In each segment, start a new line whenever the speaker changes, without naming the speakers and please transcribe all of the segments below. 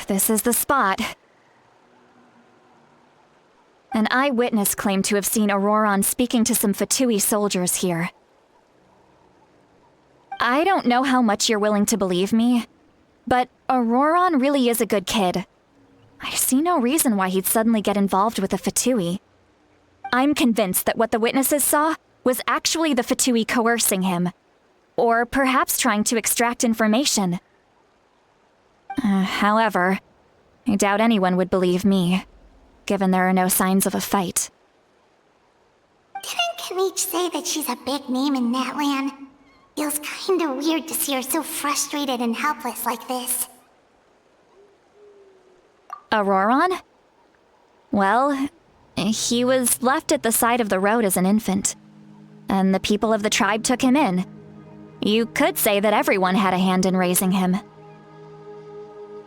This is the spot. An eyewitness claimed to have seen Ororon speaking to some Fatui soldiers here. I don't know how much you're willing to believe me, but Ororon really is a good kid. I see no reason why he'd suddenly get involved with a Fatui. I'm convinced that what the witnesses saw was actually the Fatui coercing him, or perhaps trying to extract information. However, I doubt anyone would believe me, given there are no signs of a fight.
Didn't Kaniche say that she's a big name in Natlan? Feels kinda weird to see her so frustrated and helpless like this.
Ororon? Well, he was left at the side of the road as an infant, and the people of the tribe took him in. You could say that everyone had a hand in raising him.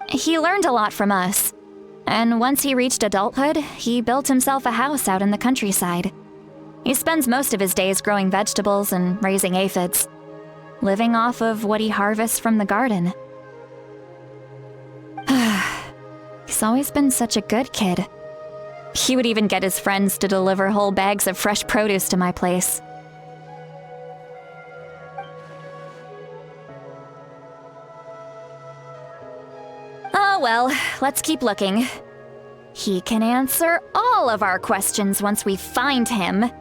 He learned a lot from us, and once he reached adulthood, he built himself a house out in the countryside. He spends most of his days growing vegetables and raising aphids, living off of what he harvests from the garden. He's always been such a good kid. He would even get his friends to deliver whole bags of fresh produce to my place. Oh well, let's keep looking. He can answer all of our questions once we find him.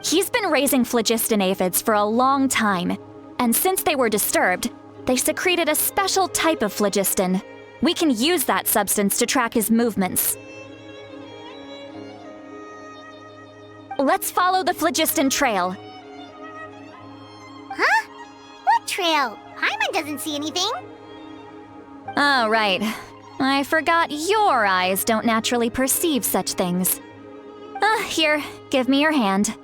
He's been raising phlogiston aphids for a long time, and since they were disturbed, they secreted a special type of phlogiston. We can use that substance to track his movements. Let's follow the phlogiston trail.
Huh? What trail? Paimon doesn't see anything.
Oh, right. I forgot your eyes don't naturally perceive such things. Here, give me your hand.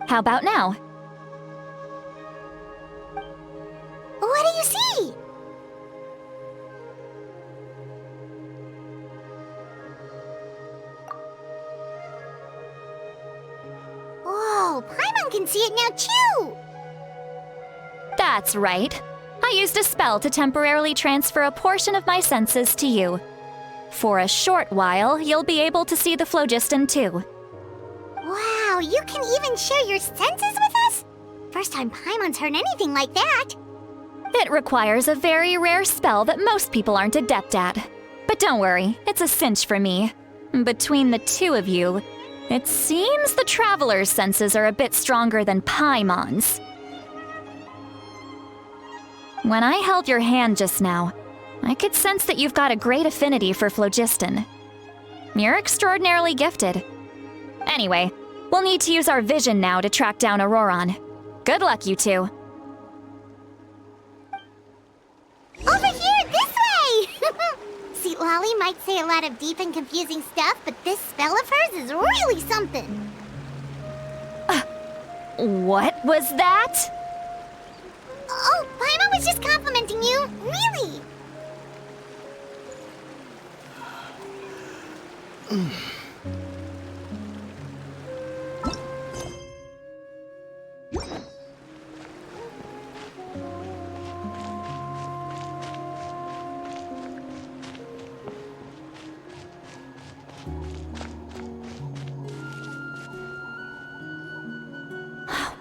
How about now?
What do you see? Whoa, Paimon can see it now too!
That's right. I used a spell to temporarily transfer a portion of my senses to you. For a short while, you'll be able to see the phlogiston too.
Wow, you can even share your senses with us? First time Paimon's heard anything like that.
It requires a very rare spell that most people aren't adept at. But don't worry, it's a cinch for me. Between the two of you, it seems the Traveler's senses are a bit stronger than Paimon's. When I held your hand just now, I could sense that you've got a great affinity for phlogiston. You're extraordinarily gifted. Anyway, we'll need to use our vision now to track down Ororon. Good luck, you two.
Over here, this way! Citlali might say a lot of deep and confusing stuff, but this spell of hers is really something.
What was that?
Oh, Paimon was just complimenting you, really.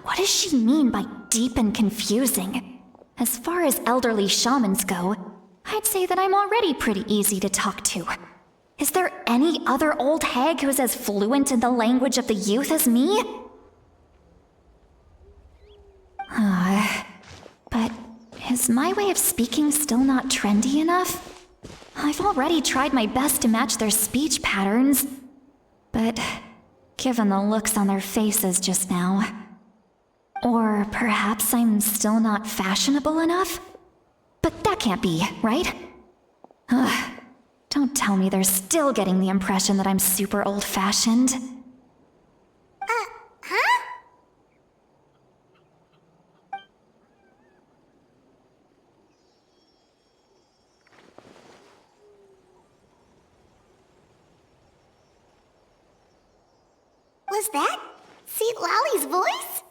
What does she mean by deep and confusing? As far as elderly shamans go, I'd say that I'm already pretty easy to talk to. Is there any other old hag who's as fluent in the language of the youth as me? But is my way of speaking still not trendy enough? I've already tried my best to match their speech patterns, but given the looks on their faces just now... Or perhaps I'm still not fashionable enough? But that can't be, right? Don't tell me they're still getting the impression that I'm super old-fashioned.
Huh? Was that Citlali's voice?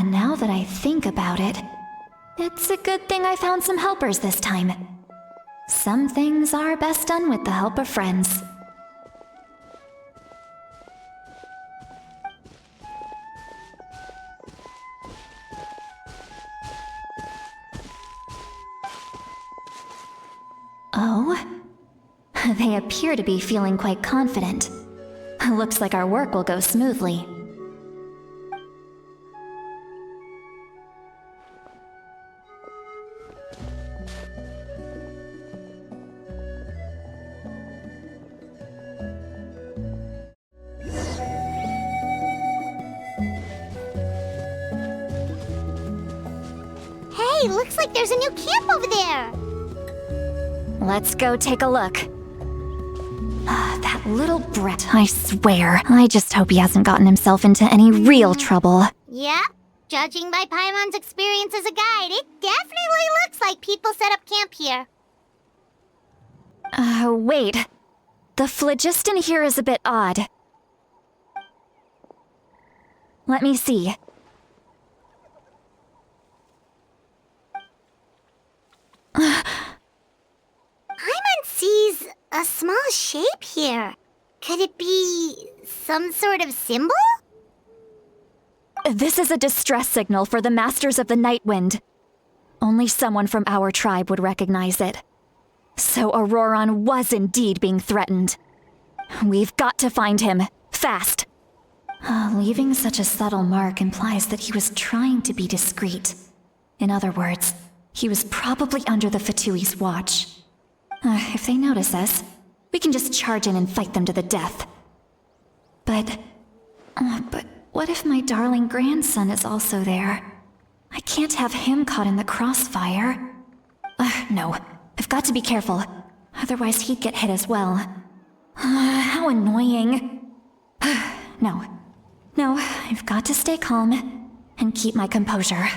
Now that I think about it, it's a good thing I found some helpers this time. Some things are best done with the help of friends. Oh? They appear to be feeling quite confident. Looks like our work will go smoothly.
Hey, looks like there's a new camp over there!
Let's go take a look. That little brat, I swear. I just hope he hasn't gotten himself into any real trouble.
Yeah, judging by Paimon's experience as a guide, it definitely looks like people set up camp here.
Wait. The phlogiston here is a bit odd. Let me see.
Paimon sees a small shape here. Could it be some sort of symbol?
This is a distress signal for the Masters of the Night Wind. Only someone from our tribe would recognize it. So Ororon was indeed being threatened. We've got to find him, fast. Leaving such a subtle mark implies that he was trying to be discreet. In other words, he was probably under the Fatui's watch. If they notice us, we can just charge in and fight them to the death. But what if my darling grandson is also there? I can't have him caught in the crossfire. No, I've got to be careful. Otherwise he'd get hit as well. How annoying. No, I've got to stay calm and keep my composure.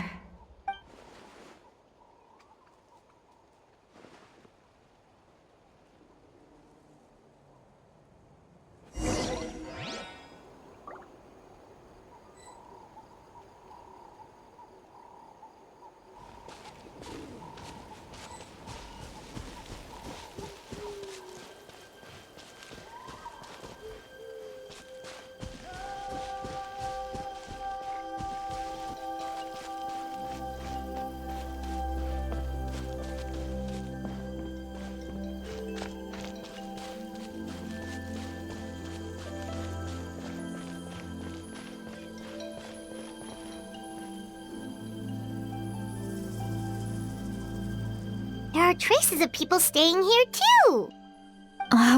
There are traces of people staying here too!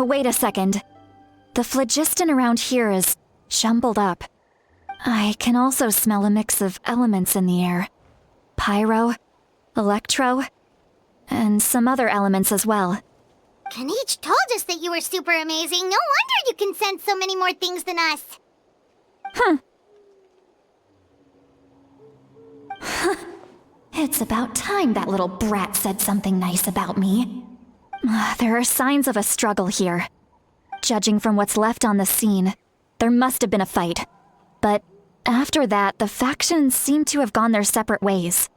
Wait a second. The phlogiston around here is jumbled up. I can also smell a mix of elements in the air. Pyro, electro, and some other elements as well.
Kanich told us that you were super amazing. No wonder you can sense so many more things than us.
It's about time that little brat said something nice about me. There are signs of a struggle here. Judging from what's left on the scene, there must have been a fight. But after that, the factions seem to have gone their separate ways.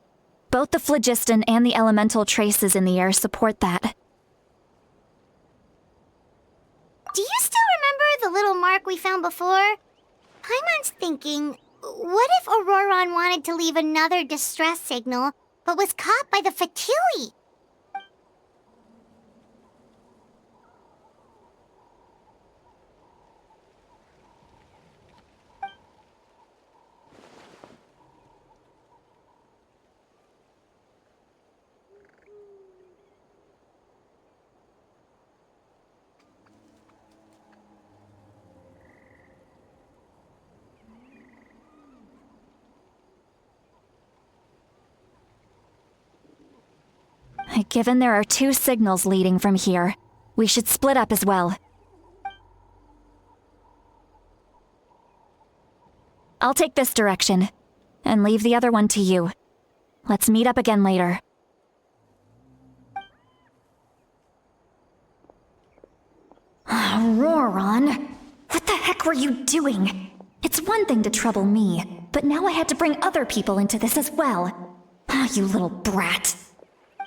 Both the phlogiston and the elemental traces in the air support that.
Do you still remember the little mark we found before? Paimon's thinking, what if Ororon wanted to leave another distress signal, but was caught by the Fatui?
Given there are 2 signals leading from here, we should split up as well. I'll take this direction, and leave the other one to you. Let's meet up again later. Ororon, what the heck were you doing? It's one thing to trouble me, but now I had to bring other people into this as well. You little brat.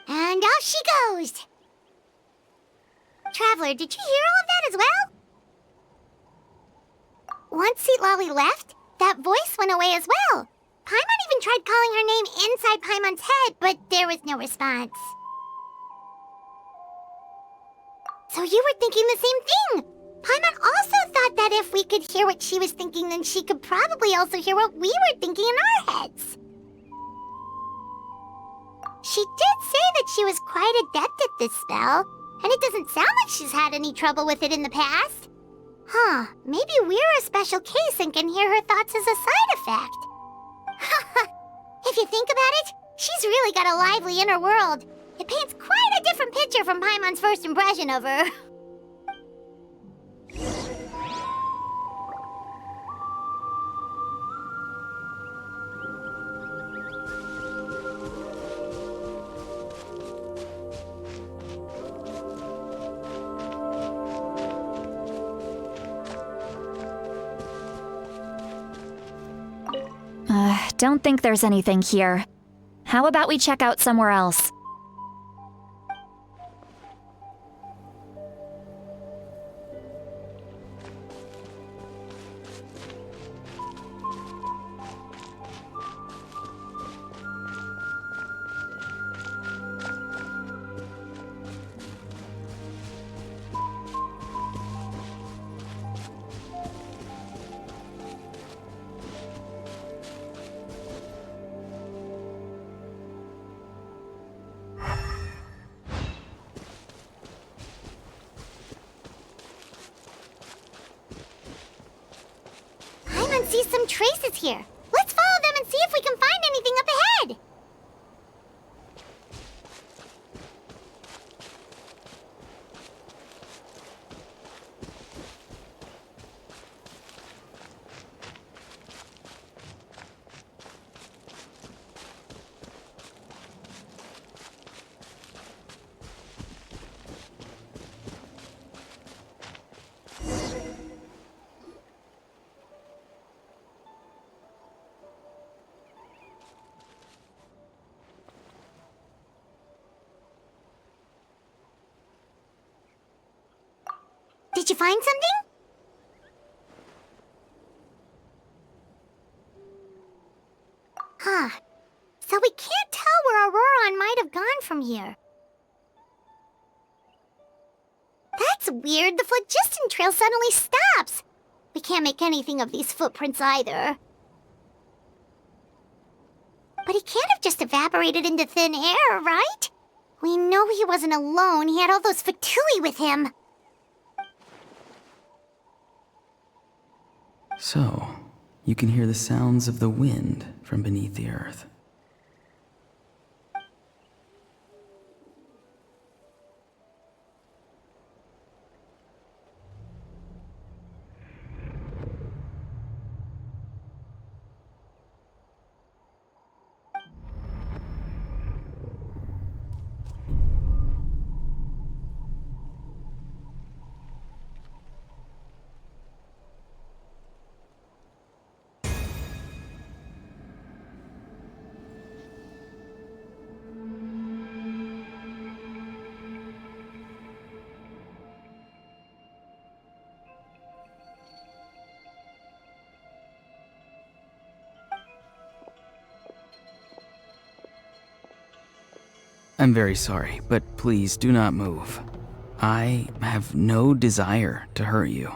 And off she goes! Traveler, did you hear all of that as well? Once Citlali left, that voice went away as well. Paimon even tried calling her name inside Paimon's head, but there was no response. So you were thinking the same thing! Paimon also thought that if we could hear what she was thinking, then she could probably also hear what we were thinking in our heads. She did say that she was quite adept at this spell, and it doesn't sound like she's had any trouble with it in the past. Huh, maybe we're a special case and can hear her thoughts as a side effect. If you think about it, she's really got a lively inner world. It paints quite a different picture from Paimon's first impression of her.
Don't think there's anything here. How about we check out somewhere else?
See some traces here. Let's follow them and see if we can find anything up ahead. Did you find something? Huh. So we can't tell where Ororon might have gone from here. That's weird. The phlogiston trail suddenly stops. We can't make anything of these footprints either. But he can't have just evaporated into thin air, right? We know he wasn't alone. He had all those Fatui with him.
So, you can hear the sounds of the wind from beneath the earth. I'm very sorry, but please do not move. I have no desire to hurt you.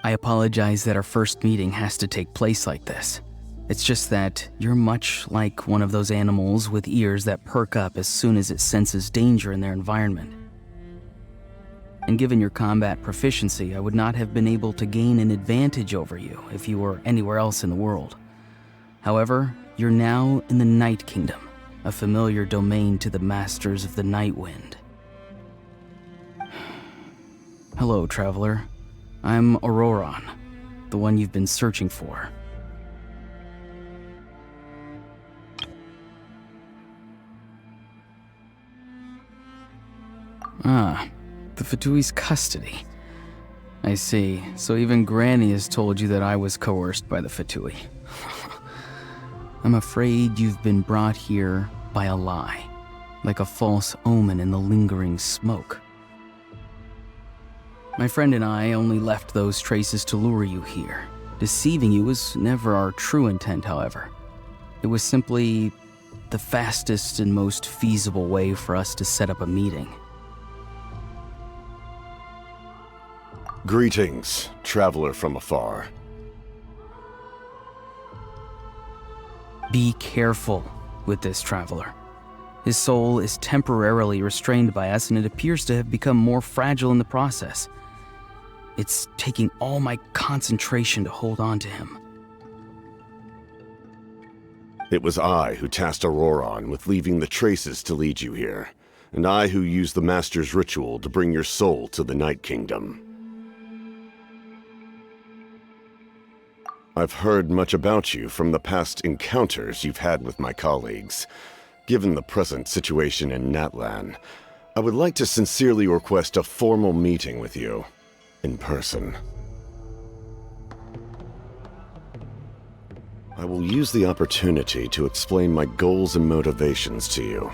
I apologize that our first meeting has to take place like this. It's just that you're much like one of those animals with ears that perk up as soon as it senses danger in their environment. And given your combat proficiency, I would not have been able to gain an advantage over you if you were anywhere else in the world. However, You're now in the Night Kingdom, a familiar domain to the masters of the Night Wind. Hello, Traveler. I'm Ororon, the one you've been searching for. Ah, the Fatui's custody. I see. So even Granny has told you that I was coerced by the Fatui. I'm afraid you've been brought here by a lie, like a false omen in the lingering smoke. My friend and I only left those traces to lure you here. Deceiving you was never our true intent, however. It was simply the fastest and most feasible way for us to set up a meeting.
Greetings, traveler from afar.
Be careful with this traveler. His soul is temporarily restrained by us, and it appears to have become more fragile in the process. It's taking all my concentration to hold on to him.
It was I who tasked Ororon with leaving the traces to lead you here, and I who used the Master's ritual to bring your soul to the Night Kingdom. I've heard much about you from the past encounters you've had with my colleagues. Given the present situation in Natlan, I would like to sincerely request a formal meeting with you, in person. I will use the opportunity to explain my goals and motivations to you,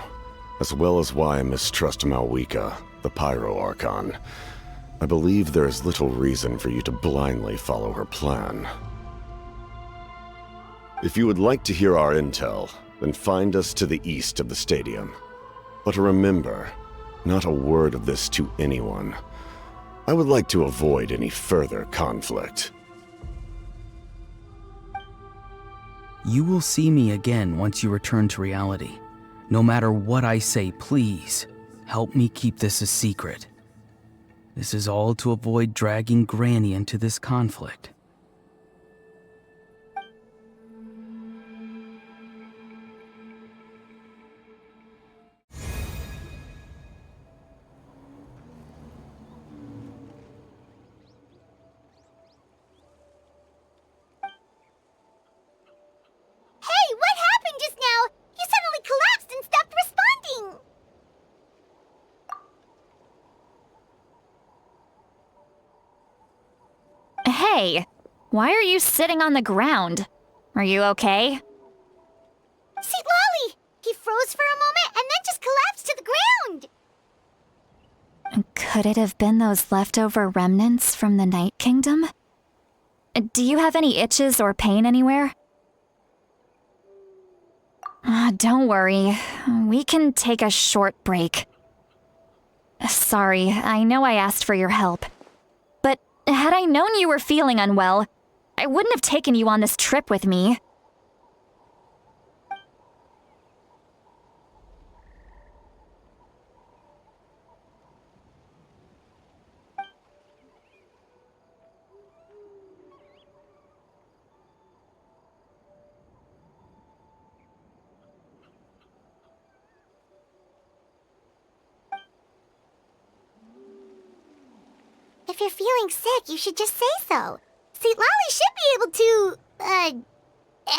as well as why I mistrust Malwika, the Pyro Archon. I believe there is little reason for you to blindly follow her plan. If you would like to hear our intel, then find us to the east of the stadium. But remember, not a word of this to anyone. I would like to avoid any further conflict.
You will see me again once you return to reality. No matter what I say, please, help me keep this a secret. This is all to avoid dragging Granny into this conflict.
Hey, what happened just now? You suddenly collapsed and stopped responding!
Hey, why are you sitting on the ground? Are you okay?
Citlali! He froze for a moment and then just collapsed to the ground!
Could it have been those leftover remnants from the Night Kingdom? Do you have any itches or pain anywhere? Don't worry. We can take a short break. Sorry, I know I asked for your help. But had I known you were feeling unwell, I wouldn't have taken you on this trip with me.
If you're feeling sick, you should just say so. Citlali should be able to,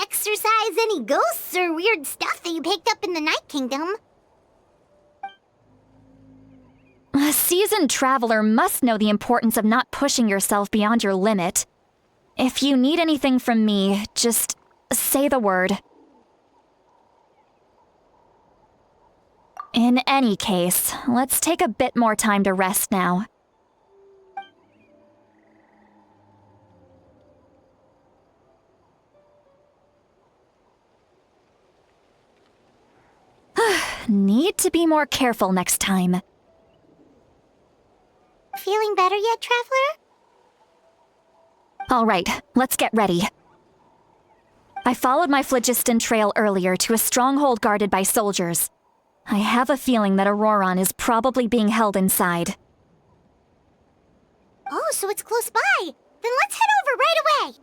exorcise any ghosts or weird stuff that you picked up in the Night Kingdom.
A seasoned traveler must know the importance of not pushing yourself beyond your limit. If you need anything from me, just say the word. In any case, let's take a bit more time to rest now. Need to be more careful next time.
Feeling better yet, Traveler?
All right, let's get ready. I followed my phlogiston trail earlier to a stronghold guarded by soldiers. I have a feeling that Ororon is probably being held inside.
Oh, so it's close by. Then let's head over right away.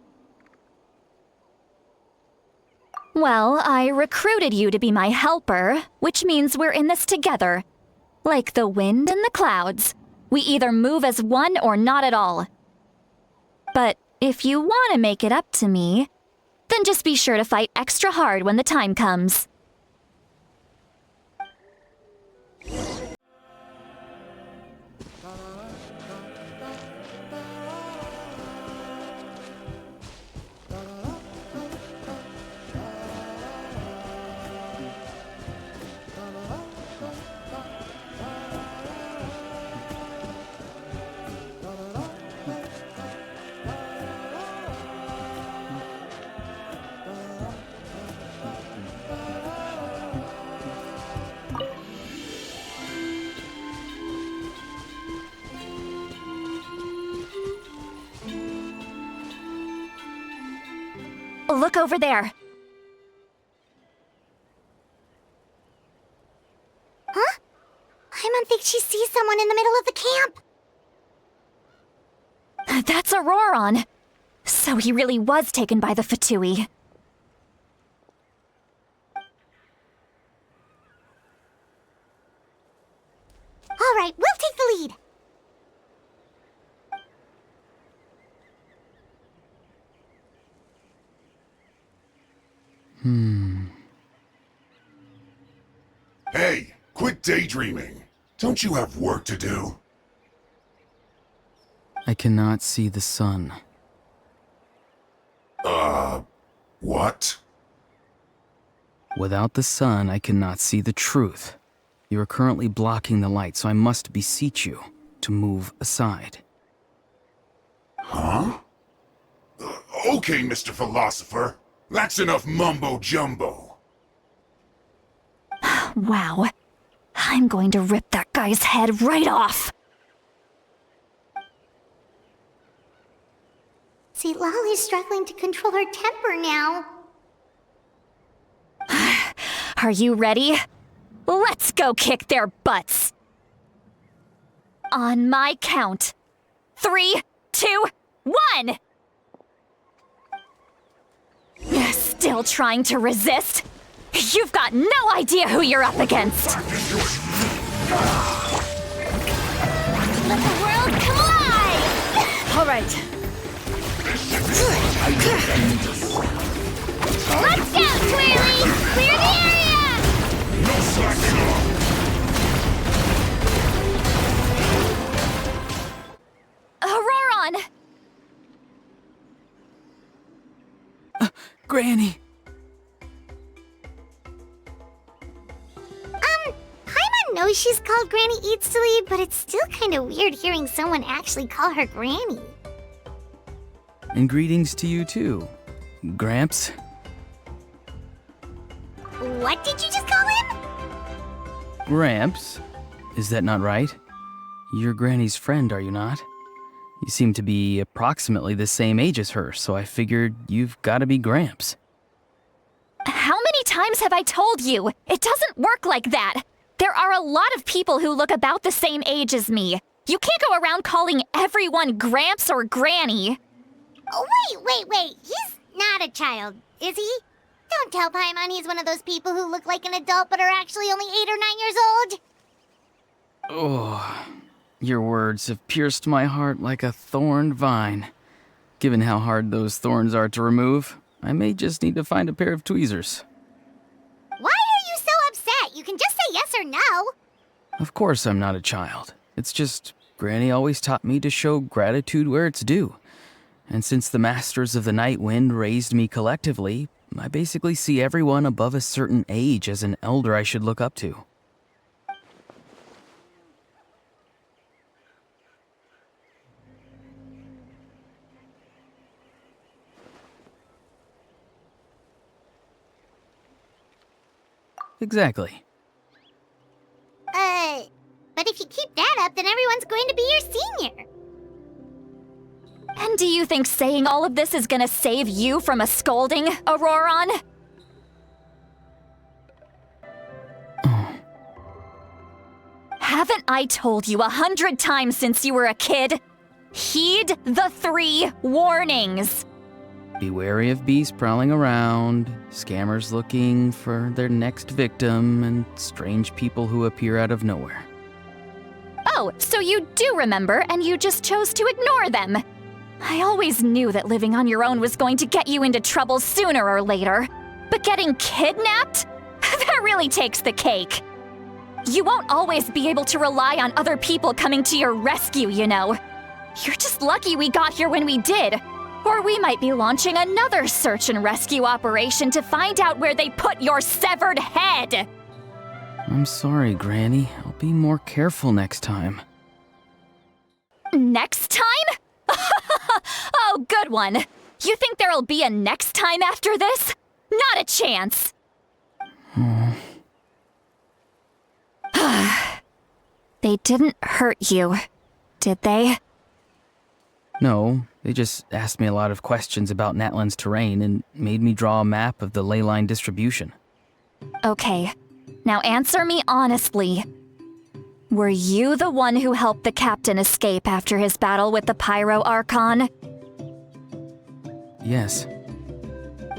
Well, I recruited you to be my helper, which means we're in this together. Like the wind and the clouds. We either move as one or not at all. But if you want to make it up to me, then just be sure to fight extra hard when the time comes. Look over there.
Huh? Paimon thinks she sees someone in the middle of the camp.
That's Ororon. So he really was taken by the Fatui.
All right, we'll take the lead.
Hey, quit daydreaming. Don't you have work to do?
I cannot see the sun.
What?
Without the sun, I cannot see the truth. You are currently blocking the light, so I must beseech you to move aside.
Huh? Okay, Mr. Philosopher. That's enough mumbo-jumbo.
Wow. I'm going to rip that guy's head right off.
Citlali's struggling to control her temper now.
Are you ready? Let's go kick their butts. On my count. 3, 2, 1! Still trying to resist? You've got no idea who you're up against.
Let the world collide!
All right.
Let's go, Twirly! Clear the area!
Ororon!
Granny!
Paimon knows she's called Granny Eats to Leave, but it's still kind of weird hearing someone actually call her Granny.
And greetings to you too, Gramps.
What did you just call him?
Gramps? Is that not right? You're Granny's friend, are you not? You seem to be approximately the same age as her, so I figured you've got to be Gramps.
How many times have I told you? It doesn't work like that. There are a lot of people who look about the same age as me. You can't go around calling everyone Gramps or Granny.
Oh, wait. He's not a child, is he? Don't tell Paimon he's one of those people who look like an adult but are actually only 8 or 9 years old.
Oh, your words have pierced my heart like a thorned vine. Given how hard those thorns are to remove, I may just need to find a pair of tweezers.
Why are you so upset? You can just say yes or no.
Of course I'm not a child. It's just Granny always taught me to show gratitude where it's due. And since the Masters of the Night Wind raised me collectively, I basically see everyone above a certain age as an elder I should look up to. Exactly.
But if you keep that up, then everyone's going to be your senior.
And do you think saying all of this is gonna save you from a scolding, Ororon? Haven't I told you 100 times since you were a kid? Heed the 3 warnings.
be wary of beasts prowling around, scammers looking for their next victim, and strange people who appear out of nowhere.
Oh, so you do remember, and you just chose to ignore them. I always knew that living on your own was going to get you into trouble sooner or later. But getting kidnapped? That really takes the cake. You won't always be able to rely on other people coming to your rescue, you know. You're just lucky we got here when we did. Or we might be launching another search and rescue operation to find out where they put your severed head.
I'm sorry, Granny. I'll be more careful next time.
Next time? Oh, good one. You think there'll be a next time after this? Not a chance. They didn't hurt you, did they?
No, they just asked me a lot of questions about Natlan's terrain and made me draw a map of the ley line distribution.
Okay, now answer me honestly. Were you the one who helped the captain escape after his battle with the Pyro Archon?
Yes.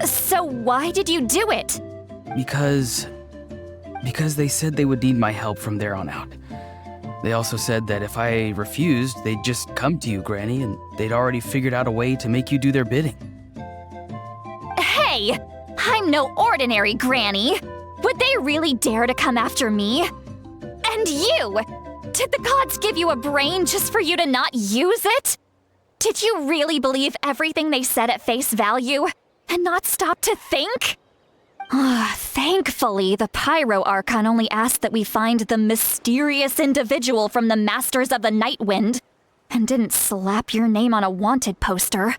So why did you do it?
Because they said they would need my help from there on out. They also said that if I refused, they'd just come to you, Granny, and they'd already figured out a way to make you do their bidding.
Hey! I'm no ordinary Granny! Would they really dare to come after me? And you! Did the gods give you a brain just for you to not use it? Did you really believe everything they said at face value and not stop to think? Thankfully, the Pyro Archon only asked that we find the mysterious individual from the Masters of the Night Wind and didn't slap your name on a wanted poster.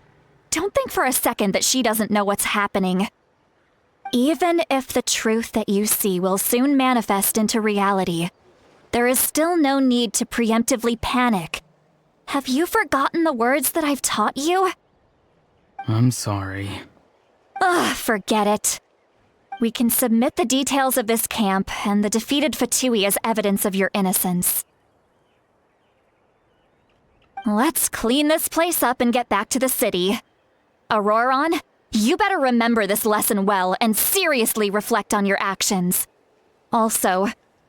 Don't think for a second that she doesn't know what's happening. Even if the truth that you see will soon manifest into reality, there is still no need to preemptively panic. Have you forgotten the words that I've taught you?
I'm sorry.
Forget it. We can submit the details of this camp and the defeated Fatui as evidence of your innocence. Let's clean this place up and get back to the city. Ororon, you better remember this lesson well and seriously reflect on your actions. Also,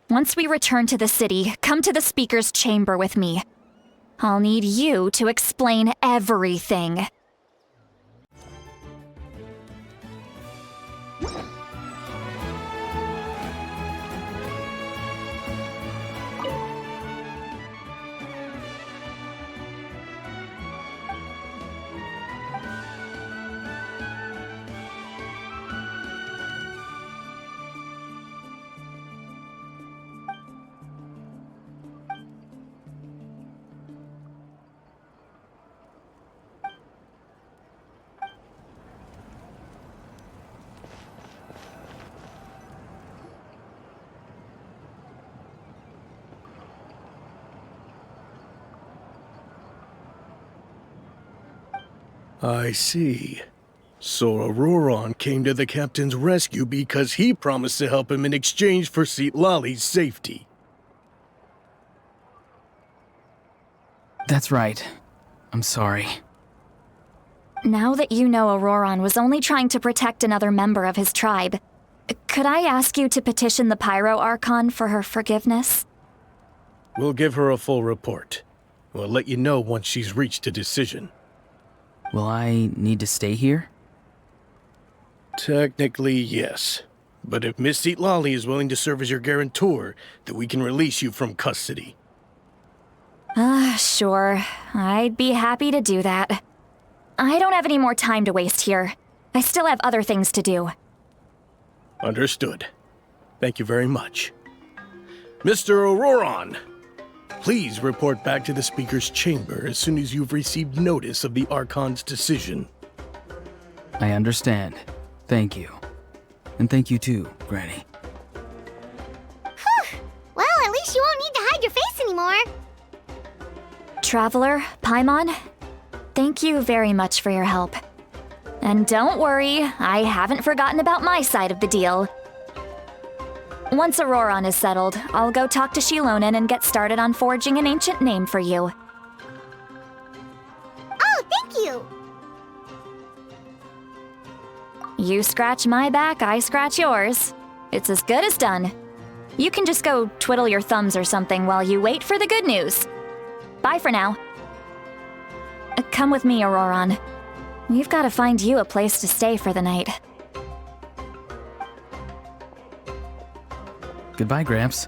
once we return to the city, come to the speaker's chamber with me. I'll need you to explain everything.
I see. So Ororon came to the captain's rescue because he promised to help him in exchange for Citlali's safety.
That's right. I'm sorry.
Now that you know Ororon was only trying to protect another member of his tribe, could I ask you to petition the Pyro Archon for her forgiveness?
We'll give her a full report. We'll let you know once she's reached a decision.
Will I need to stay here?
Technically, yes. But if Miss Citlali is willing to serve as your guarantor, then we can release you from custody.
Sure. I'd be happy to do that. I don't have any more time to waste here. I still have other things to do.
Understood. Thank you very much. Mr. Ororon, please report back to the Speaker's chamber as soon as you've received notice of the Archon's decision.
I understand. Thank you. And thank you too, Granny.
Well, at least you won't need to hide your face anymore.
Traveler, Paimon, thank you very much for your help. And don't worry, I haven't forgotten about my side of the deal. Once Ororon is settled, I'll go talk to Shilonen and get started on forging an ancient name for you.
Oh, thank you.
You scratch my back, I scratch yours. It's as good as done. You can just go twiddle your thumbs or something while you wait for the good news. Bye for now. Come with me, Ororon. We've got to find you a place to stay for the night.
Goodbye, Gramps.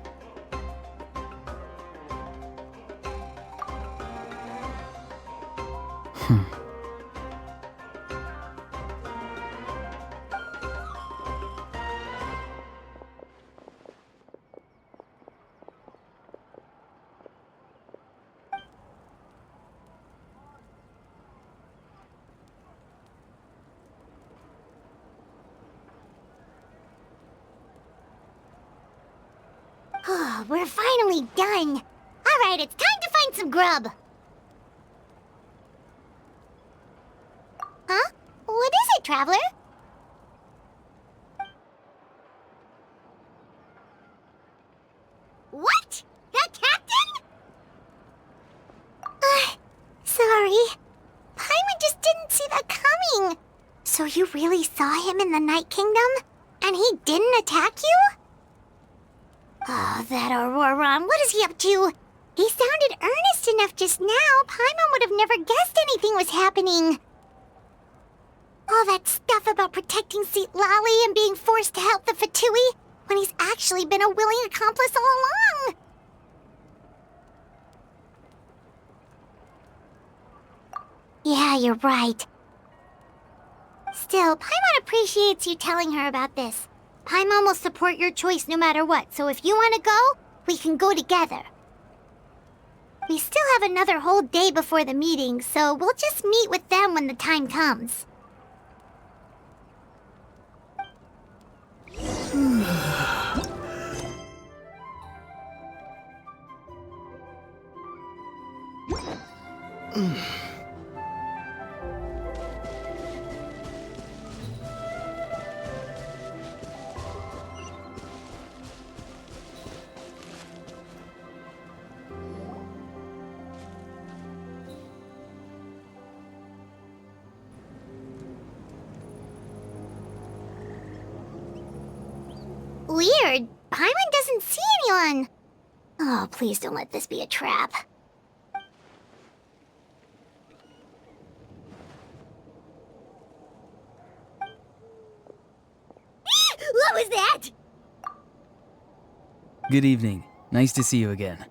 Oh, we're finally done. All right, it's time to find some grub. Huh? What is it, Traveler? What? The captain? Sorry. Paimon just didn't see that coming. So you really saw him in the Night Kingdom? And he didn't attack you? Oh, that Ororon, what is he up to? He sounded earnest enough just now. Paimon would have never guessed anything was happening. All that stuff about protecting Citlali and being forced to help the Fatui, when he's actually been a willing accomplice all along. Yeah, you're right. Still, Paimon appreciates you telling her about this. Paimon will support your choice no matter what, so if you want to go, we can go together. We still have another whole day before the meeting, so we'll just meet with them when the time comes. Weird. Paimon doesn't see anyone. Oh, please don't let this be a trap. What was that?
Good evening. Nice to see you again.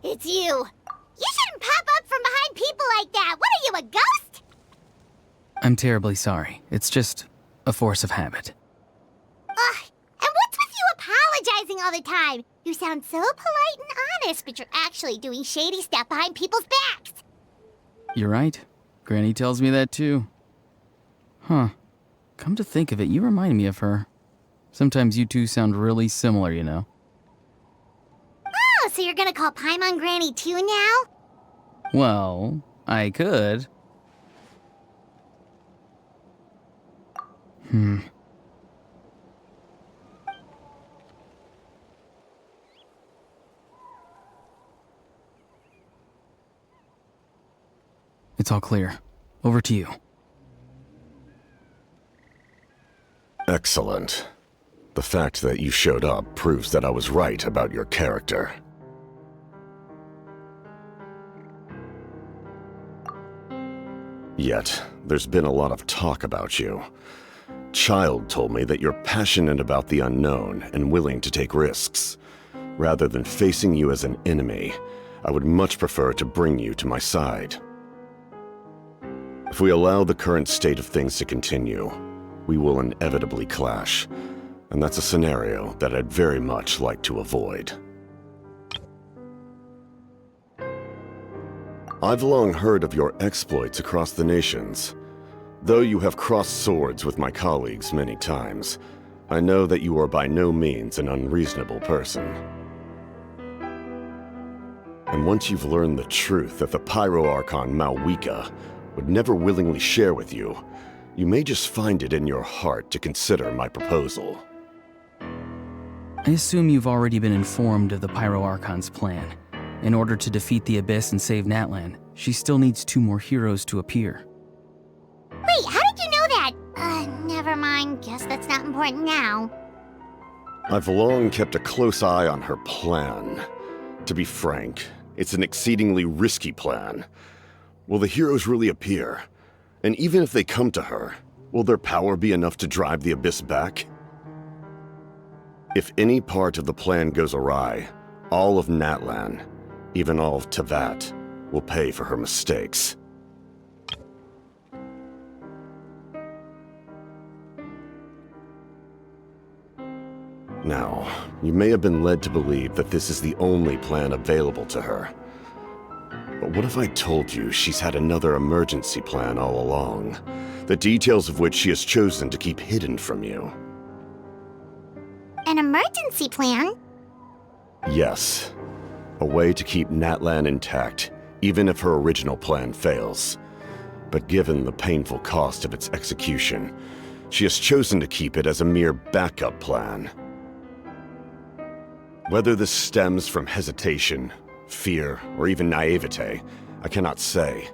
It's you. You shouldn't pop up from behind people like that. What are you, a ghost?
I'm terribly sorry. It's just a force of habit.
Ugh, and what's with you apologizing all the time? You sound so polite and honest, but you're actually doing shady stuff behind people's backs.
You're right. Granny tells me that too. Huh. Come to think of it, you remind me of her. Sometimes you two sound really similar, you know.
Oh, so you're gonna call Paimon Granny too now?
Well, I could. It's all clear. Over to you.
Excellent. The fact that you showed up proves that I was right about your character. Yet, there's been a lot of talk about you. Child told me that you're passionate about the unknown and willing to take risks. Rather than facing you as an enemy, I would much prefer to bring you to my side. If we allow the current state of things to continue, we will inevitably clash, and that's a scenario that I'd very much like to avoid. I've long heard of your exploits across the nations. Though you have crossed swords with my colleagues many times, I know that you are by no means an unreasonable person. And once you've learned the truth that the Pyro-Archon Malwika would never willingly share with you, you may just find it in your heart to consider my proposal.
I assume you've already been informed of the Pyro-Archon's plan. In order to defeat the Abyss and save Natlan, she still needs 2 more heroes to appear.
Wait, how did you know that? Never mind. Guess that's not important now.
I've long kept a close eye on her plan. To be frank, it's an exceedingly risky plan. Will the heroes really appear? And even if they come to her, will their power be enough to drive the Abyss back? If any part of the plan goes awry, all of Natlan, even all of Teyvat, will pay for her mistakes. Now, you may have been led to believe that this is the only plan available to her. But what if I told you she's had another emergency plan all along, the details of which she has chosen to keep hidden from you?
An emergency plan?
Yes. A way to keep Natlan intact, even if her original plan fails. But given the painful cost of its execution, she has chosen to keep it as a mere backup plan. Whether this stems from hesitation, fear, or even naivete, I cannot say.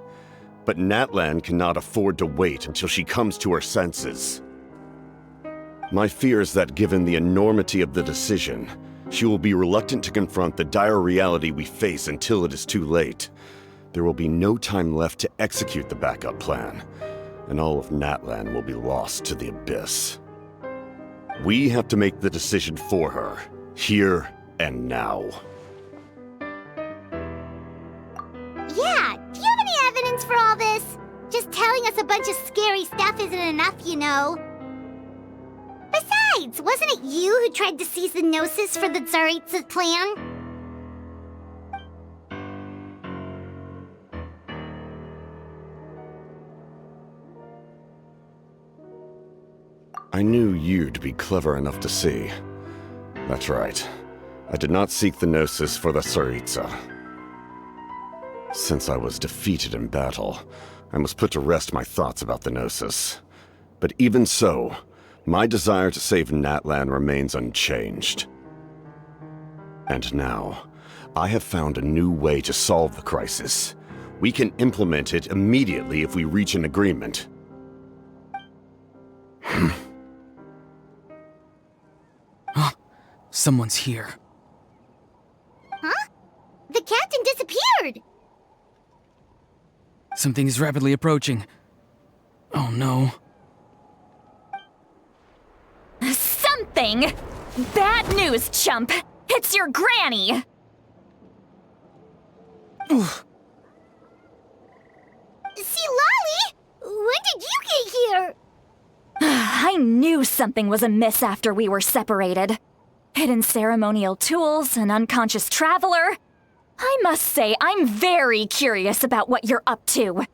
But Natlan cannot afford to wait until she comes to her senses. My fear is that given the enormity of the decision, she will be reluctant to confront the dire reality we face until it is too late. There will be no time left to execute the backup plan, and all of Natlan will be lost to the Abyss. We have to make the decision for her, here and now.
Yeah, do you have any evidence for all this? Just telling us a bunch of scary stuff isn't enough, you know. Besides, wasn't it you who tried to seize the Gnosis for the Tsaritsa's plan?
I knew you'd be clever enough to see. That's right. I did not seek the Gnosis for the Tsaritsa. Since I was defeated in battle, I must put to rest my thoughts about the Gnosis. But even so, my desire to save Natlan remains unchanged. And now, I have found a new way to solve the crisis. We can implement it immediately if we reach an agreement.
Someone's here.
Huh? The captain disappeared!
Something is rapidly approaching. Oh no.
Something? Bad news, chump! It's your granny!
Citlali! When did you get here?
I knew something was amiss after we were separated. Hidden ceremonial tools, an unconscious traveler. I must say, I'm very curious about what you're up to.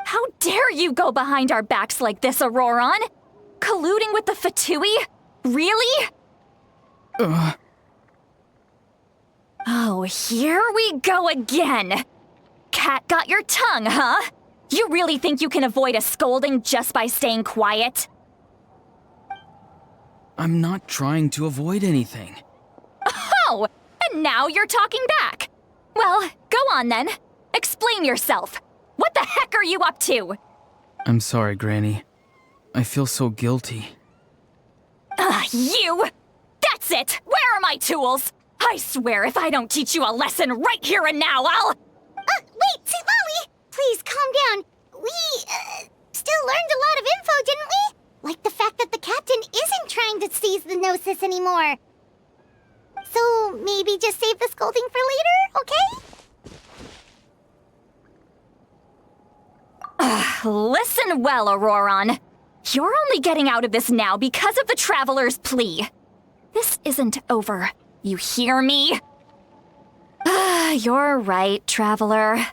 How dare you go behind our backs like this, Ororon? Colluding with the Fatui? Really? Oh, here we go again. Cat got your tongue, huh? You really think you can avoid a scolding just by staying quiet?
I'm not trying to avoid anything.
Oh, and now you're talking back. Well, go on then. Explain yourself. What the heck are you up to?
I'm sorry, Granny. I feel so guilty.
You! That's it! Where are my tools? I swear if I don't teach you a lesson right here and now, I'll...
Wait, Citlali! Please, calm down. We, still learned a lot of info, didn't we? Like the fact that the captain isn't trying to seize the Gnosis anymore. So, maybe just save the scolding for later, okay?
Listen well, Ororon. You're only getting out of this now because of the Traveler's plea. This isn't over. You hear me? You're right, Traveler.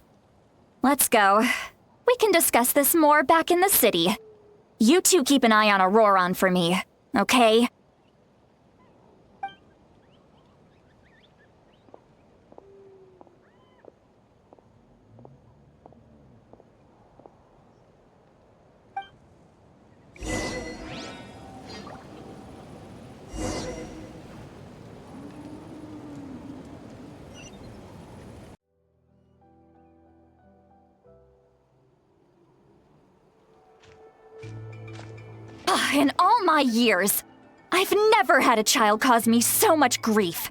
Let's go. We can discuss this more back in the city. You two keep an eye on Ororon for me, okay? In all my years, I've never had a child cause me so much grief.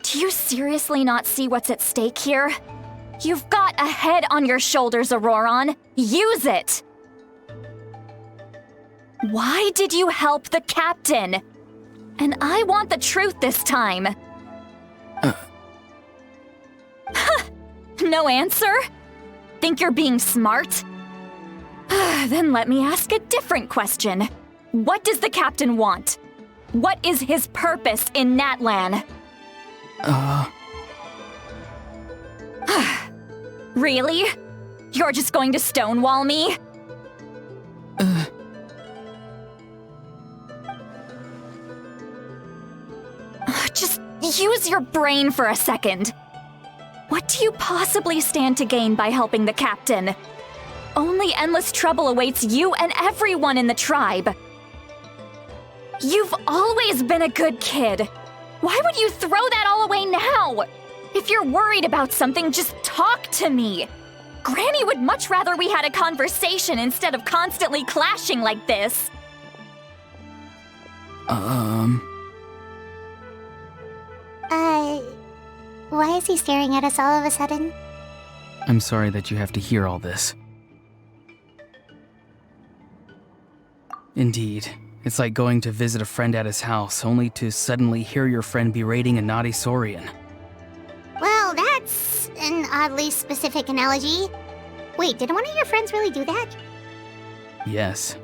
Do you seriously not see what's at stake here? You've got a head on your shoulders, Ororon. Use it! Why did you help the captain? And I want the truth this time. No answer? Think you're being smart? Then let me ask a different question. What does the captain want? What is his purpose in Natlan? Really? You're just going to stonewall me? Just use your brain for a second. What do you possibly stand to gain by helping the captain? Only endless trouble awaits you and everyone in the tribe. You've always been a good kid. Why would you throw that all away now? If you're worried about something, just talk to me. Granny would much rather we had a conversation instead of constantly clashing like this.
Why is he staring at us all of a sudden?
I'm sorry that you have to hear all this. Indeed. It's like going to visit a friend at his house, only to suddenly hear your friend berating a naughty Saurian.
Well, that's an oddly specific analogy. Wait, did one of your friends really do that?
Yes.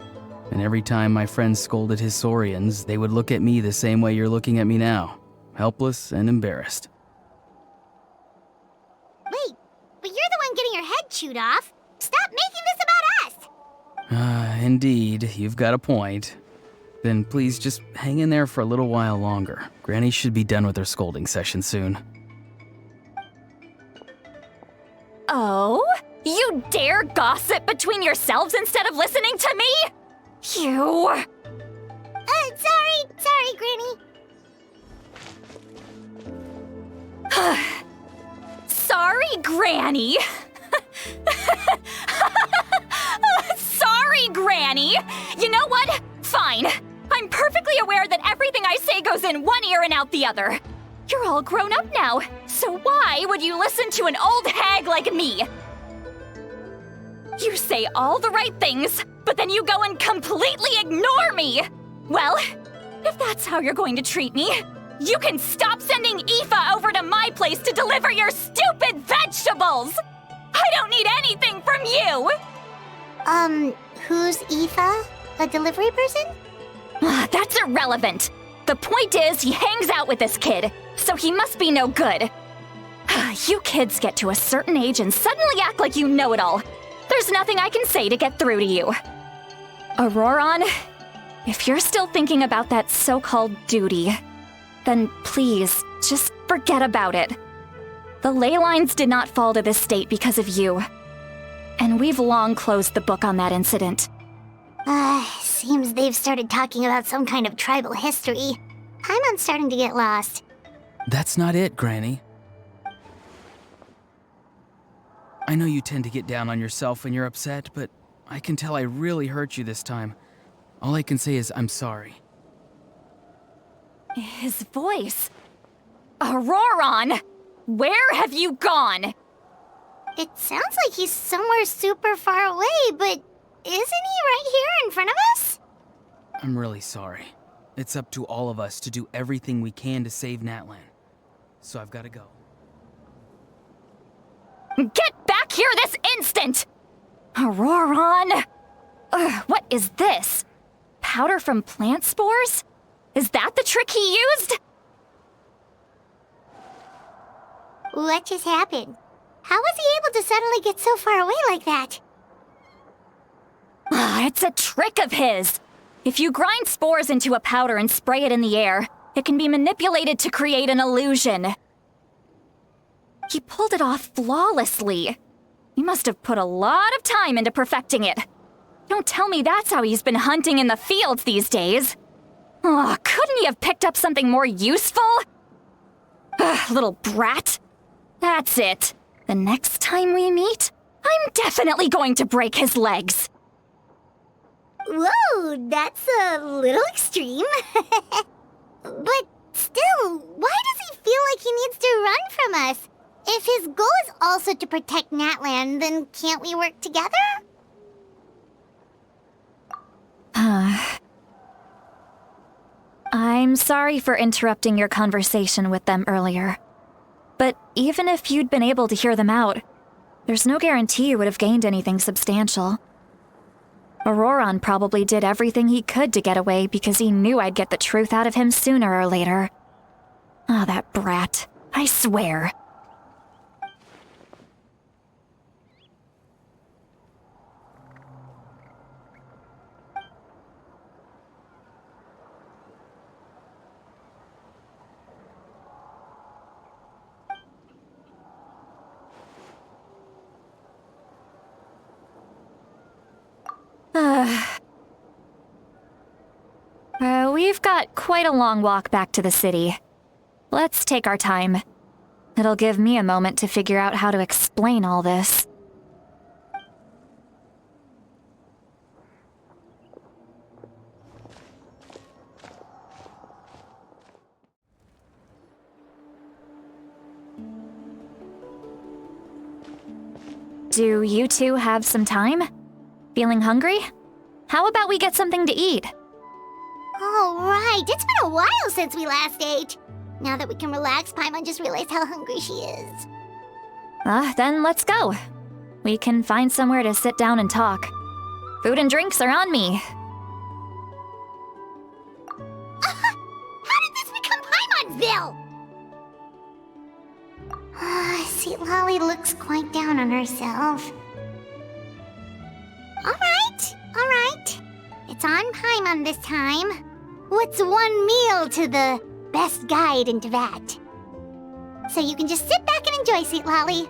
And every time my friend scolded his Saurians, they would look at me the same way you're looking at me now. Helpless and embarrassed.
Wait, but you're the one getting your head chewed off. Stop making this about us!
Indeed, you've got a point. Then please just hang in there for a little while longer. Granny should be done with her scolding session soon.
Oh? You dare gossip between yourselves instead of listening to me? You...
Sorry, Granny.
Sorry, Granny. Sorry, Granny. You know what? Fine. I'm perfectly aware that everything I say goes in one ear and out the other. You're all grown up now, so why would you listen to an old hag like me? You say all the right things, but then you go and completely ignore me! Well, if that's how you're going to treat me, you can stop sending Aoife over to my place to deliver your stupid vegetables! I don't need anything from you!
Who's Aoife? A delivery person?
That's irrelevant. The point is, he hangs out with this kid, so he must be no good. You kids get to a certain age and suddenly act like you know it all. There's nothing I can say to get through to you. Ororon, if you're still thinking about that so-called duty, then please, just forget about it. The ley lines did not fall to this state because of you. And we've long closed the book on that incident.
Seems they've started talking about some kind of tribal history. I'm starting to get lost.
That's not it, Granny. I know you tend to get down on yourself when you're upset, but I can tell I really hurt you this time. All I can say is I'm sorry.
His voice. Ororon! Where have you gone?
It sounds like he's somewhere super far away, but isn't he right here in front of us?
I'm really sorry. It's up to all of us to do everything we can to save Natlan. So I've got to go.
Get back here this instant! Ororon! What is this? Powder from plant spores? Is that the trick he used?
What just happened? How was he able to suddenly get so far away like that?
It's a trick of his. If you grind spores into a powder and spray it in the air, it can be manipulated to create an illusion. He pulled it off flawlessly. He must have put a lot of time into perfecting it. Don't tell me that's how he's been hunting in the fields these days. Oh, couldn't he have picked up something more useful? Little brat. That's it. The next time we meet, I'm definitely going to break his legs.
Whoa, that's a little extreme. But still, why does he feel like he needs to run from us? If his goal is also to protect Natlan, then can't we work together?
I'm sorry for interrupting your conversation with them earlier. But even if you'd been able to hear them out, there's no guarantee you would have gained anything substantial. Ororon probably did everything he could to get away because he knew I'd get the truth out of him sooner or later. Ah, that brat. I swear. We've got quite a long walk back to the city. Let's take our time. It'll give me a moment to figure out how to explain all this. Do you two have some time? Feeling hungry? How about we get something to eat?
Oh, right. It's been a while since we last ate. Now that we can relax, Paimon just realized how hungry she is.
Then let's go. We can find somewhere to sit down and talk. Food and drinks are on me.
How did this become Paimonville? Citlali looks quite down on herself. All right. It's on Paimon this time. What's one meal to the best guide into that? So you can just sit back and enjoy, Citlali.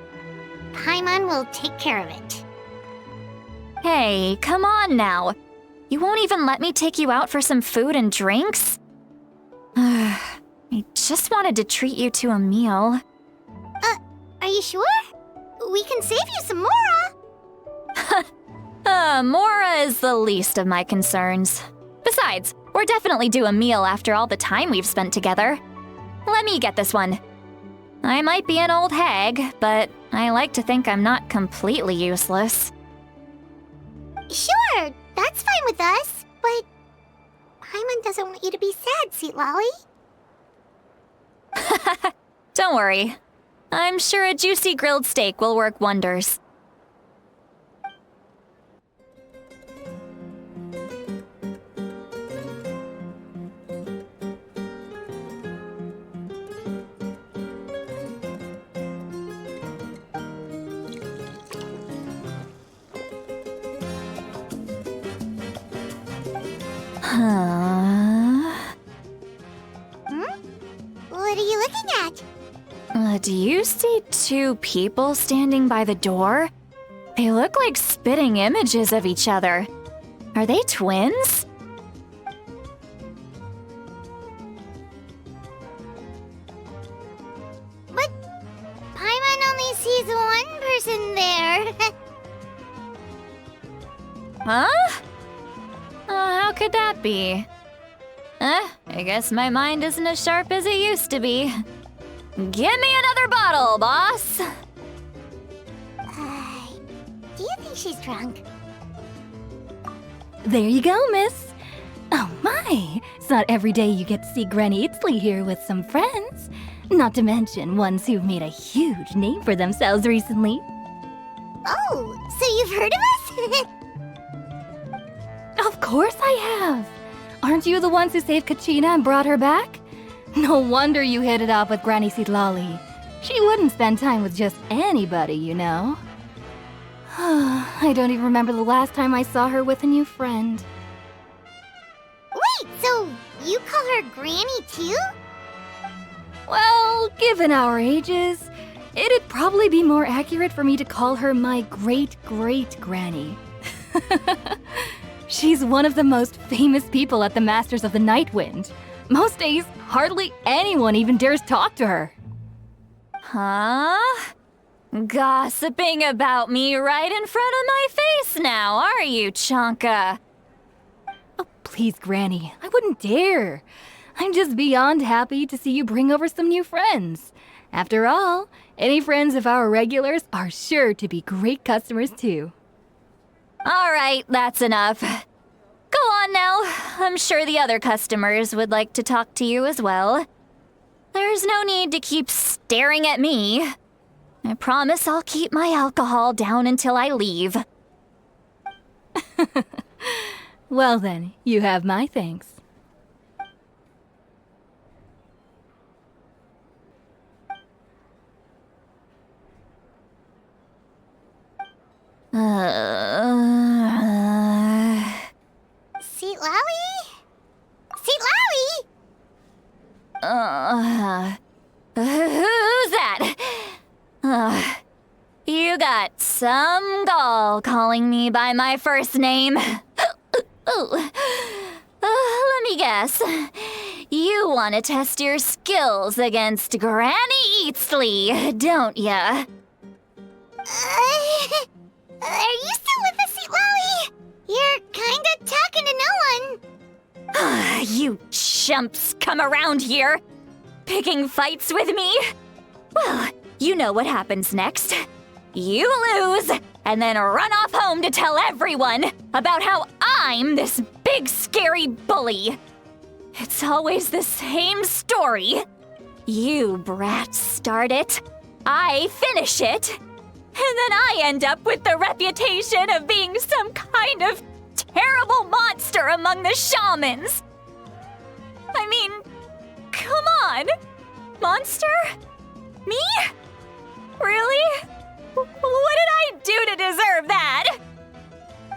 Paimon will take care of it.
Hey, come on now. You won't even let me take you out for some food and drinks? I just wanted to treat you to a meal.
Are you sure? We can save you some Mora.
Mora is the least of my concerns. Besides, we're definitely due a meal after all the time we've spent together. Let me get this one. I might be an old hag, but I like to think I'm not completely useless.
Sure, that's fine with us, but Paimon doesn't want you to be sad, Citlali.
Don't worry. I'm sure a juicy grilled steak will work wonders.
What are you looking at?
Do you see two people standing by the door? They look like spitting images of each other. Are they twins?
But Paimon only sees one person there.
Huh? How could that be? I guess my mind isn't as sharp as it used to be. Give me another bottle, boss!
Do you think she's drunk?
There you go, miss. Oh my, it's not every day you get to see Granny Itzley here with some friends. Not to mention ones who've made a huge name for themselves recently.
Oh, so you've heard of us?
Of course I have. Aren't you the ones who saved Kachina and brought her back? No wonder you hit it off with Granny Citlali. She wouldn't spend time with just anybody, you know. I don't even remember the last time I saw her with a new friend.
Wait, so you call her Granny too?
Well, given our ages, it'd probably be more accurate for me to call her my great-great-granny. She's one of the most famous people at the Masters of the Nightwind. Most days, hardly anyone even dares talk to her.
Huh? Gossiping about me right in front of my face now, are you, Chonka?
please, Granny. I wouldn't dare. I'm just beyond happy to see you bring over some new friends. After all, any friends of our regulars are sure to be great customers too.
All right, that's enough. Go on now. I'm sure the other customers would like to talk to you as well. There's no need to keep staring at me. I promise I'll keep my alcohol down until I leave.
Well then, you have my thanks.
Citlali? Citlali?
Who's that? You got some gall calling me by my first name. Let me guess. You want to test your skills against Granny Eatsley, don't ya?
Are you still with us, Citlali? You're kinda talking to no one.
You chumps come around here, picking fights with me? Well, you know what happens next. You lose, and then run off home to tell everyone about how I'm this big scary bully. It's always the same story. You brats start it, I finish it, and then I end up with the reputation of being some kind of terrible monster among the shamans. I mean, come on. Monster? Me? Really? What did I do to deserve that?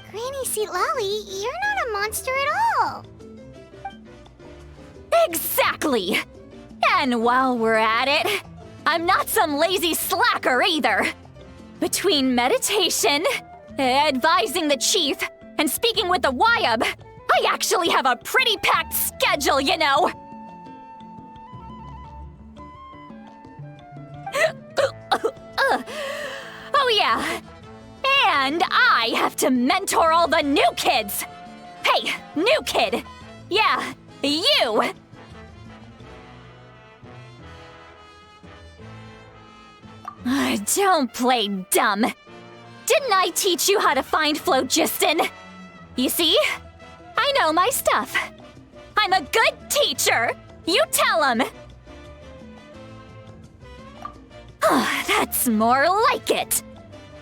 Granny Citlali, you're not a monster at all.
Exactly. And while we're at it, I'm not some lazy slacker either. Between meditation, advising the chief, and speaking with the Wyab, I actually have a pretty packed schedule, you know. Oh yeah. And I have to mentor all the new kids. Hey, new kid. Yeah, you. Don't play dumb. Didn't I teach you how to find phlogiston? You see? I know my stuff. I'm a good teacher. You tell him. That's more like it.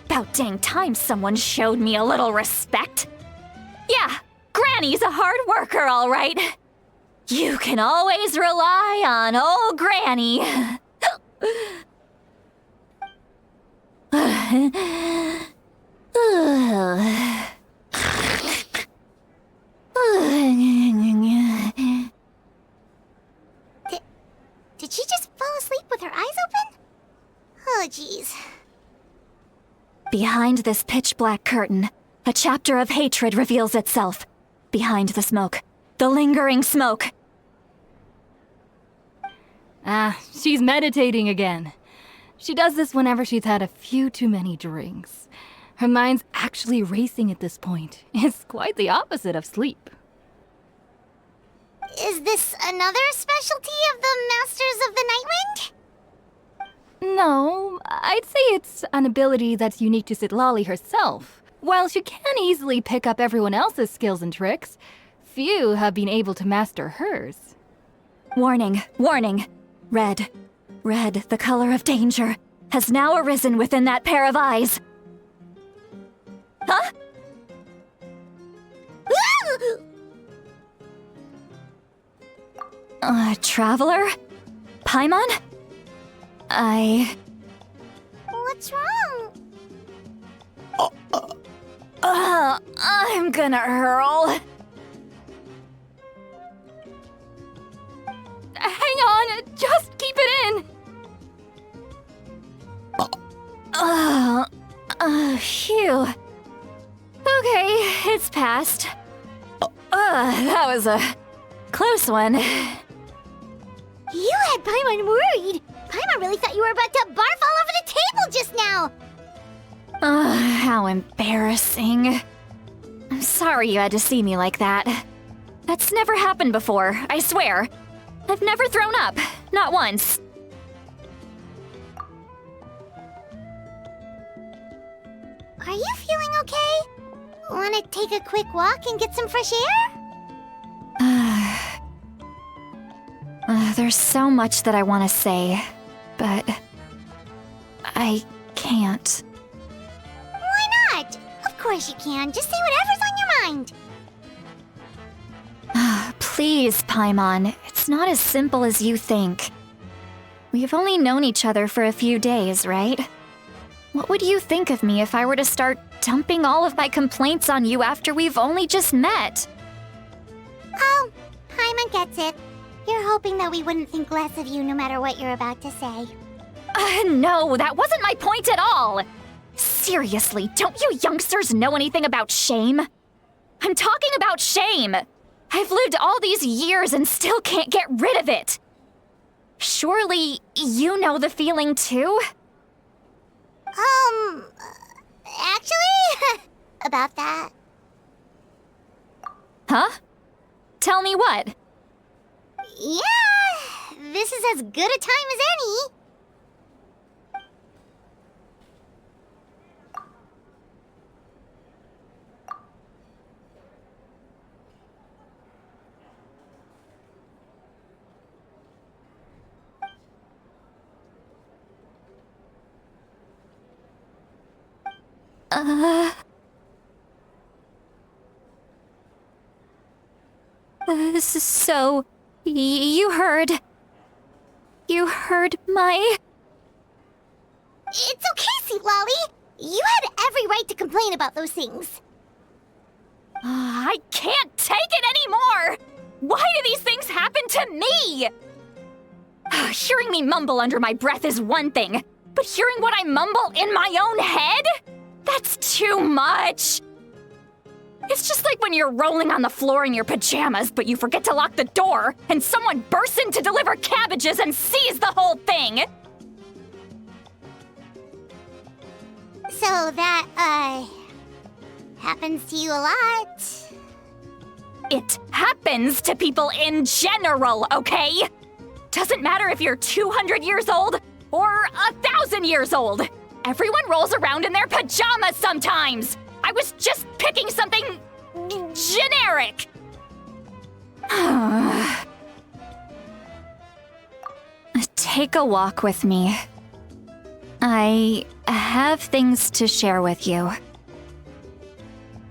About dang time someone showed me a little respect. Yeah, Granny's a hard worker, all right. You can always rely on old Granny.
Did she just fall asleep with her eyes open? Oh, jeez.
Behind this pitch-black curtain, a chapter of hatred reveals itself. Behind the smoke. The lingering smoke.
She's meditating again. She does this whenever she's had a few too many drinks. Her mind's actually racing at this point. It's quite the opposite of sleep.
Is this another specialty of the Masters of the Nightwind?
No, I'd say it's an ability that's unique to Citlali herself. While she can easily pick up everyone else's skills and tricks, few have been able to master hers.
Warning, warning. Red, the color of danger, has now arisen within that pair of eyes. Huh? Traveler? Paimon?
What's wrong?
I'm gonna hurl.
Hang on, just keep it in!
Phew. Okay, it's passed. That was a close one.
You had Paimon worried. Paimon really thought you were about to barf all over the table just now.
How embarrassing. I'm sorry you had to see me like that. That's never happened before, I swear. I've never thrown up, not once.
Are you feeling okay? Want to take a quick walk and get some fresh air?
There's so much that I want to say, but I can't.
Why not? Of course you can. Just say whatever's on your mind.
Please, Paimon, it's not as simple as you think. We've only known each other for a few days, right? What would you think of me if I were to start dumping all of my complaints on you after we've only just met?
Oh, Paimon gets it. You're hoping that we wouldn't think less of you no matter what you're about to say.
No, that wasn't my point at all! Seriously, don't you youngsters know anything about shame? I'm talking about shame! I've lived all these years and still can't get rid of it! Surely, you know the feeling too?
Actually, about that.
Huh? Tell me what?
Yeah, this is as good a time as any.
So, you heard my...
It's okay, Citlali. You had every right to complain about those things.
I can't take it anymore! Why do these things happen to me? Hearing me mumble under my breath is one thing, but hearing what I mumble in my own head? That's too much! It's just like when you're rolling on the floor in your pajamas, but you forget to lock the door, and someone bursts in to deliver cabbages and sees the whole thing!
So that, happens to you a lot.
It happens to people in general, okay? Doesn't matter if you're 200 years old or 1,000 years old. Everyone rolls around in their pajamas sometimes. I was just picking something generic. Take a walk with me. I have things to share with you.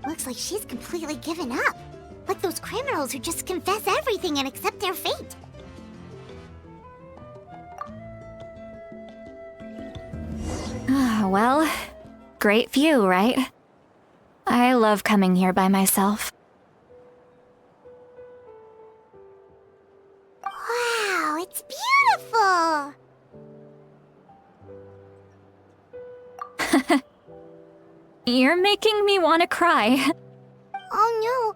Looks like she's completely given up. Like those criminals who just confess everything and accept their fate.
Well, great view, right? I love coming here by myself.
Wow, it's beautiful!
You're making me want to cry.
Oh no,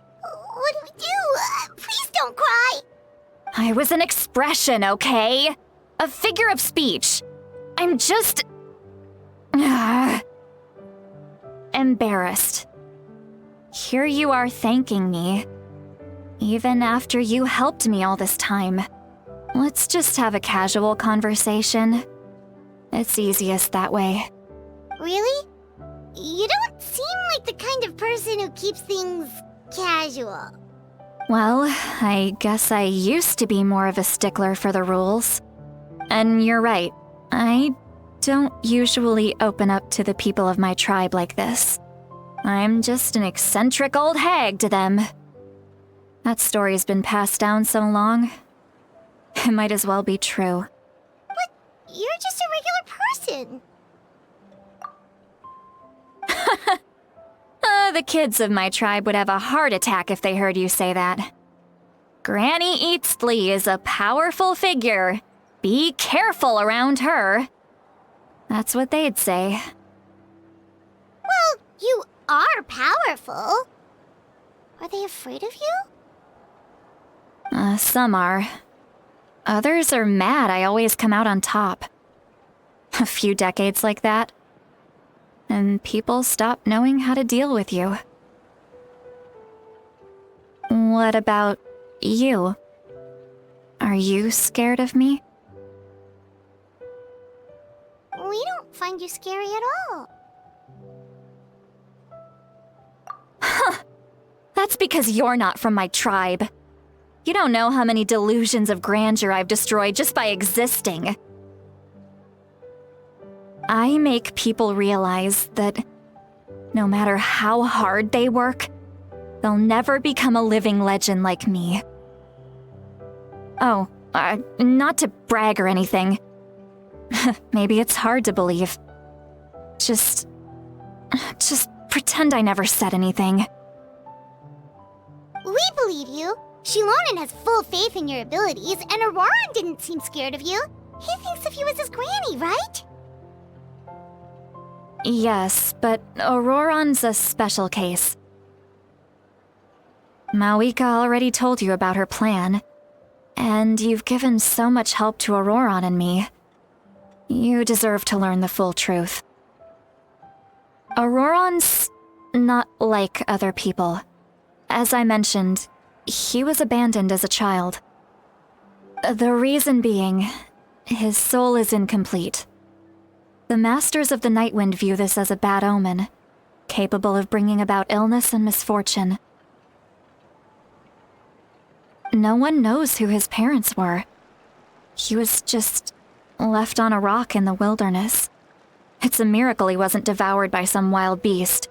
what do we do? Please don't cry!
I was an expression, okay? A figure of speech. I'm just... embarrassed. Here you are thanking me. Even after you helped me all this time. Let's just have a casual conversation. It's easiest that way.
Really? You don't seem like the kind of person who keeps things casual.
Well, I guess I used to be more of a stickler for the rules. And you're right, I don't usually open up to the people of my tribe like this. I'm just an eccentric old hag to them. That story's been passed down so long. It might as well be true.
But you're just a regular person.
The kids of my tribe would have a heart attack if they heard you say that. Granny Eatsley is a powerful figure. Be careful around her. That's what they'd say.
Well, you are powerful. Are they afraid of you?
Some are. Others are mad I always come out on top. A few decades like that, and people stop knowing how to deal with you. What about You. Are you scared of me?
We don't find you scary at all.
That's because you're not from my tribe. You don't know how many delusions of grandeur I've destroyed just by existing. I make people realize that no matter how hard they work, they'll never become a living legend like me. Oh, not to brag or anything. Maybe it's hard to believe. Just pretend I never said anything.
We believe you. Shilonen has full faith in your abilities, and Ororon didn't seem scared of you. He thinks of you as his granny, right?
Yes, but Ororon's a special case. Mawika already told you about her plan, and you've given so much help to Ororon and me. You deserve to learn the full truth. Ororon's not like other people. As I mentioned, he was abandoned as a child. The reason being, his soul is incomplete. The Masters of the Nightwind view this as a bad omen, capable of bringing about illness and misfortune. No one knows who his parents were. He was just left on a rock in the wilderness. It's a miracle he wasn't devoured by some wild beast.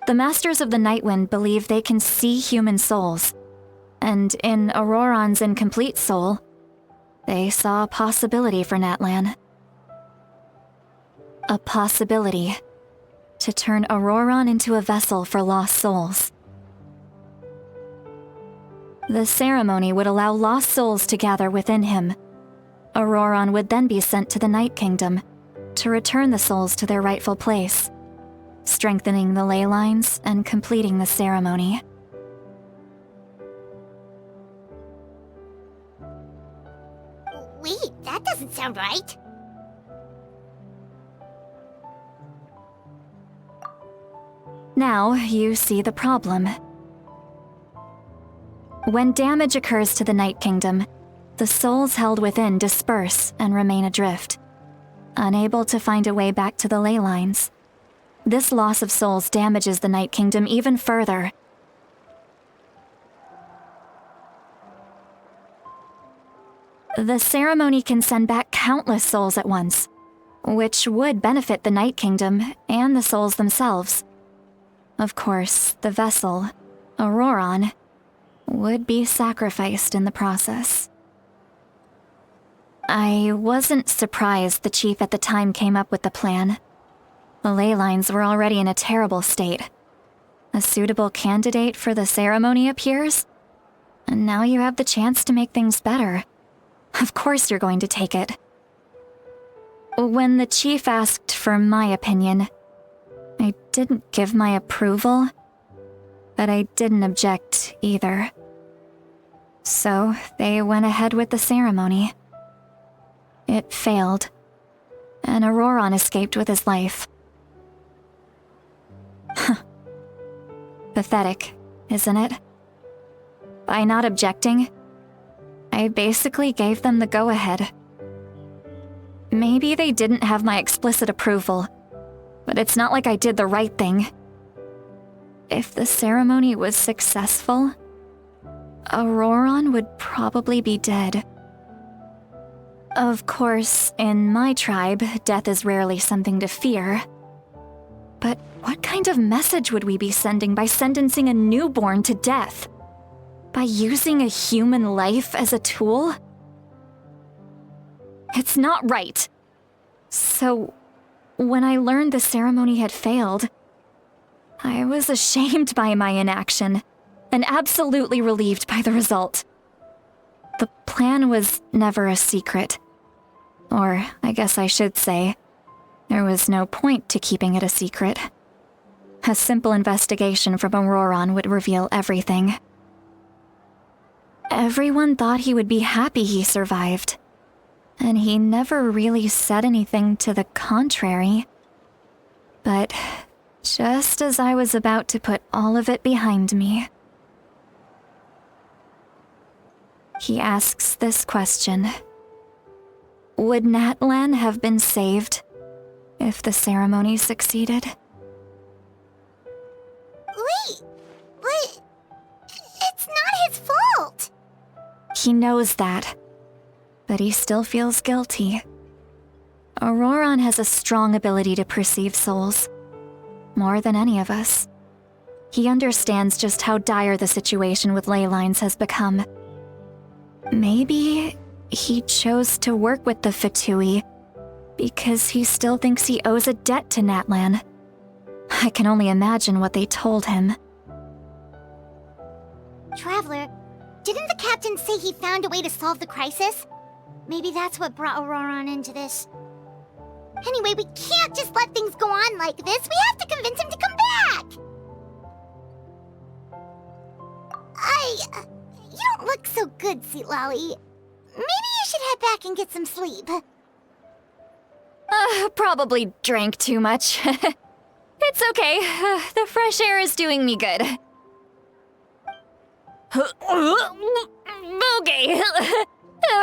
The Masters of the Nightwind believe they can see human souls, and in Ororon's incomplete soul, they saw a possibility for Natlan. A possibility to turn Ororon into a vessel for lost souls. The ceremony would allow lost souls to gather within him. Ororon would then be sent to the Night Kingdom to return the souls to their rightful place, strengthening the ley lines and completing the ceremony.
Wait, that doesn't sound right.
Now you see the problem. When damage occurs to the Night Kingdom, the souls held within disperse and remain adrift, unable to find a way back to the ley lines. This loss of souls damages the Night Kingdom even further. The ceremony can send back countless souls at once, which would benefit the Night Kingdom and the souls themselves. Of course, the vessel, Ororon, would be sacrificed in the process. I wasn't surprised the chief at the time came up with the plan. The ley lines were already in a terrible state. A suitable candidate for the ceremony appears, and now you have the chance to make things better. Of course you're going to take it. When the chief asked for my opinion, I didn't give my approval, but I didn't object either. So they went ahead with the ceremony. It failed, and Ororon escaped with his life. Pathetic, isn't it? By not objecting, I basically gave them the go-ahead. Maybe they didn't have my explicit approval, but it's not like I did the right thing. If the ceremony was successful, Ororon would probably be dead. Of course, in my tribe, death is rarely something to fear. But what kind of message would we be sending by sentencing a newborn to death? By using a human life as a tool? It's not right. So, when I learned the ceremony had failed, I was ashamed by my inaction, and absolutely relieved by the result. The plan was never a secret. Or, I guess I should say, there was no point to keeping it a secret. A simple investigation from Ororon would reveal everything. Everyone thought he would be happy he survived, and he never really said anything to the contrary. But just as I was about to put all of it behind me, He asks this question. Would Natlan have been saved if the ceremony succeeded?
Wait, but it's not his fault.
He knows that, but he still feels guilty. Ororon has a strong ability to perceive souls, more than any of us. He understands just how dire the situation with ley lines has become. Maybe he chose to work with the Fatui because he still thinks he owes a debt to Natlan. I can only imagine what they told him.
Traveler, didn't the captain say he found a way to solve the crisis? Maybe that's what brought Ororon into this. Anyway, we can't just let things go on like this. We have to convince him to come back! You don't look so good, Citlali. Maybe you should head back and get some sleep.
Probably drank too much. It's okay. The fresh air is doing me good. Okay.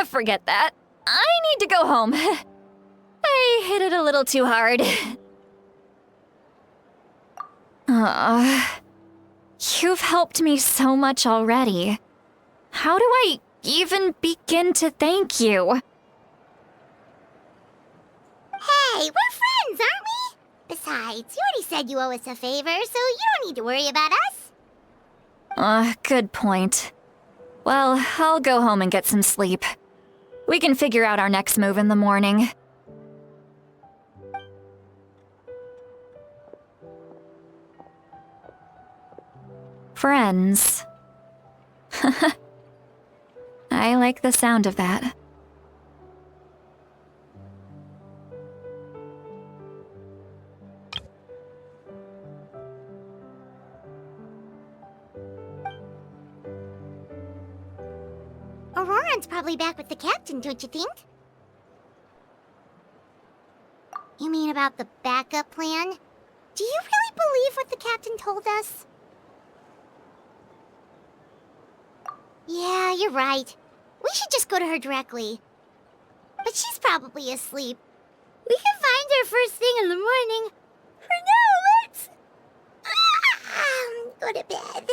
Forget that. I need to go home. I hit it a little too hard. You've helped me so much already. How do I even begin to thank you?
Hey, we're friends, aren't we? Besides, you already said you owe us a favor, so you don't need to worry about us.
Good point. Well, I'll go home and get some sleep. We can figure out our next move in the morning. Friends. I like the sound of that.
Ororon's probably back with the captain, don't you think? You mean about the backup plan? Do you really believe what the captain told us? Yeah, you're right. We should just go to her directly. But she's probably asleep. We can find her first thing in the morning. For now, let's... go to bed.